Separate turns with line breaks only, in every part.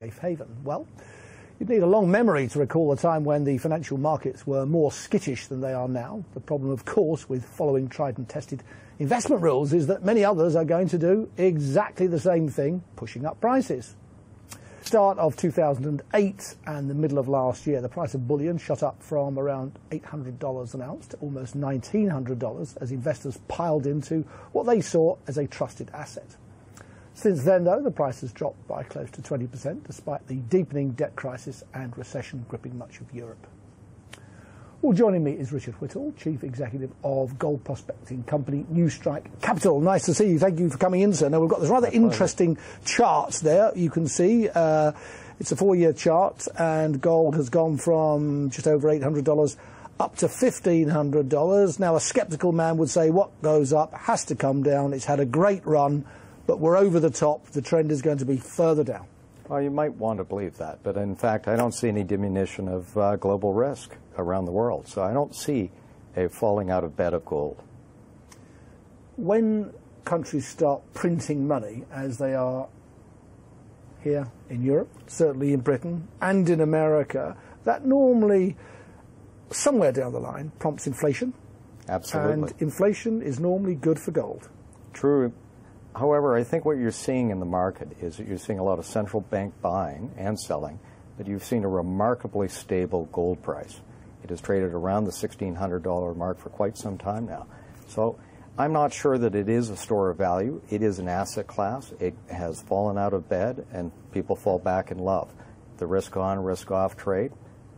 safe haven? Well, you'd need a long memory to recall a time when the financial markets were more skittish than they are now. The problem, of course, with following tried and tested investment rules is that many others are going to do exactly the same thing, pushing up prices. Start of 2008 and the middle of last year, the price of bullion shot up from around $800 an ounce to almost $1,900 as investors piled into what they saw as a trusted asset. Since then, though, the price has dropped by close to 20%, despite the deepening debt crisis and recession gripping much of Europe. Well, joining me is Richard Whittle, Chief Executive of gold prospecting company Newstrike Capital. Nice to see you. Thank you for coming in, sir. Now, we've got this rather interesting chart there. You can see it's a 4-year chart, and gold has gone from just over $800 up to $1,500. Now, a skeptical man would say what goes up has to come down. It's had a great run, but we're over the top. The trend is going to be further down.
Well, you might want to believe that, but in fact, I don't see any diminution of global risk around the world. So I don't see a falling out of bed of gold.
When countries start printing money, as they are here in Europe, certainly in Britain and in America, that normally, somewhere down the line, prompts inflation.
Absolutely.
And inflation is normally good for gold.
True. However, I think what you're seeing in the market is that you're seeing a lot of central bank buying and selling, but you've seen a remarkably stable gold price. It has traded around the $1,600 mark for quite some time now. So I'm not sure that it is a store of value. It is an asset class. It has fallen out of bed, and people fall back in love. The risk on, risk off trade,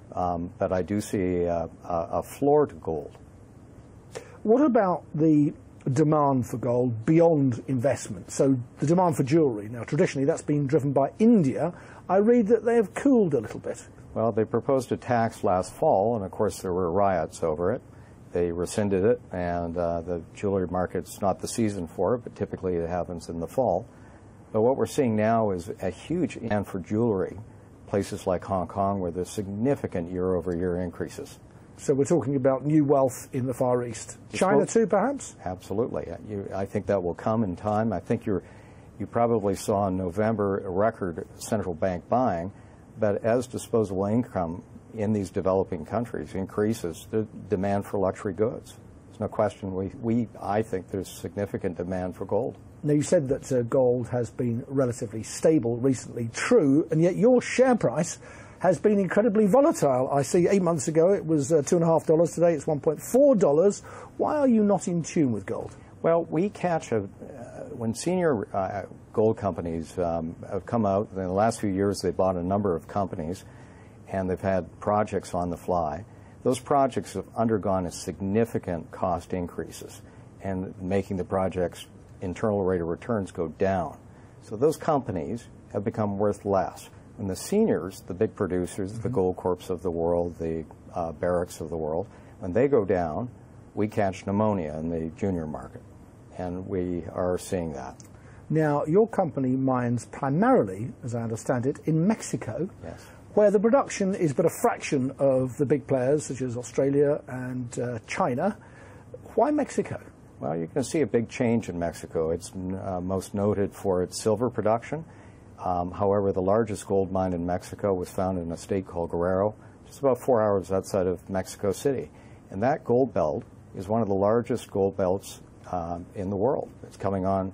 but I do see a floor to gold.
What about the demand for gold beyond investment? So the demand for jewellery. Now, traditionally, that's been driven by India. I read that they have cooled a little bit.
Well, they proposed a tax last fall, and of course there were riots over it. They rescinded it, and the jewelry market's not the season for it, but typically it happens in the fall. But what we're seeing now is a huge demand for jewelry, places like Hong Kong, where there's significant year-over-year increases.
So we're talking about new wealth in the Far East. China too, perhaps?
Absolutely. I think that will come in time. I think you probably saw in November a record central bank buying, but as disposable income in these developing countries increases, the demand for luxury goods. There's no question. I think there's significant demand for gold.
Now, you said that gold has been relatively stable recently. True, and yet your share price has been incredibly volatile. I see 8 months ago it was $2.50. Today it's $1.4. Why are you not in tune with gold?
Well, we catch when senior gold companies have come out, in the last few years they've bought a number of companies and they've had projects on the fly. Those projects have undergone a significant cost increases and making the project's internal rate of returns go down. So those companies have become worth less. And the seniors, the big producers, the Goldcorps of the world, the Barricks of the world, when they go down, we catch pneumonia in the junior market. And we are seeing that.
Now, your company mines primarily, as I understand it, in Mexico,
yes,
where the production is but a fraction of the big players, such as Australia and China. Why Mexico?
Well, you're going to see a big change in Mexico. It's most noted for its silver production. However, the largest gold mine in Mexico was found in a state called Guerrero, just about 4 hours outside of Mexico City. And that gold belt is one of the largest gold belts in the world. It's coming on,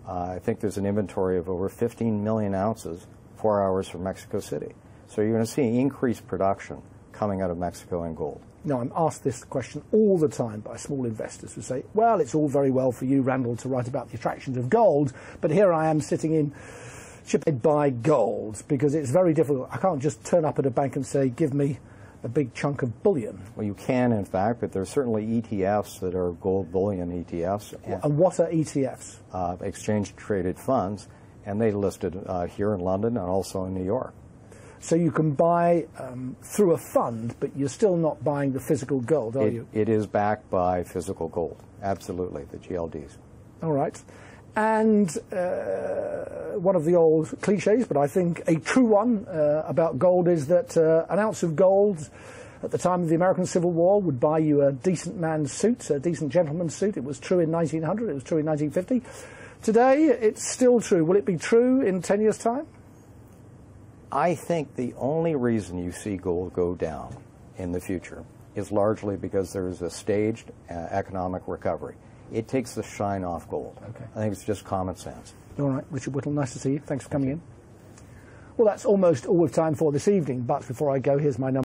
I think there's an inventory of over 15 million ounces 4 hours from Mexico City. So you're going to see increased production coming out of Mexico in gold.
Now, I'm asked this question all the time by small investors who say, well, it's all very well for you, Randall, to write about the attractions of gold, but here I am sitting in should buy gold, because it's very difficult. I can't just turn up at a bank and say, give me a big chunk of bullion.
Well, you can, in fact, but there's certainly ETFs that are gold bullion ETFs.
And what are ETFs?
Exchange-traded funds, and they listed here in London and also in New York.
So you can buy through a fund, but you're still not buying the physical gold, are you?
It is backed by physical gold, absolutely, the GLDs.
All right. And one of the old cliches, but I think a true one about gold is that an ounce of gold at the time of the American Civil War would buy you a decent man's suit, a decent gentleman's suit. It was true in 1900, it was true in 1950. Today, it's still true. Will it be true in 10 years' time?
I think the only reason you see gold go down in the future is largely because there is a staged economic recovery. It takes the shine off gold.
Okay.
I think it's just common sense.
All right, Richard Whittle, nice to see you. Thanks for coming in. Well, that's almost all we've time for this evening, but before I go, here's my number.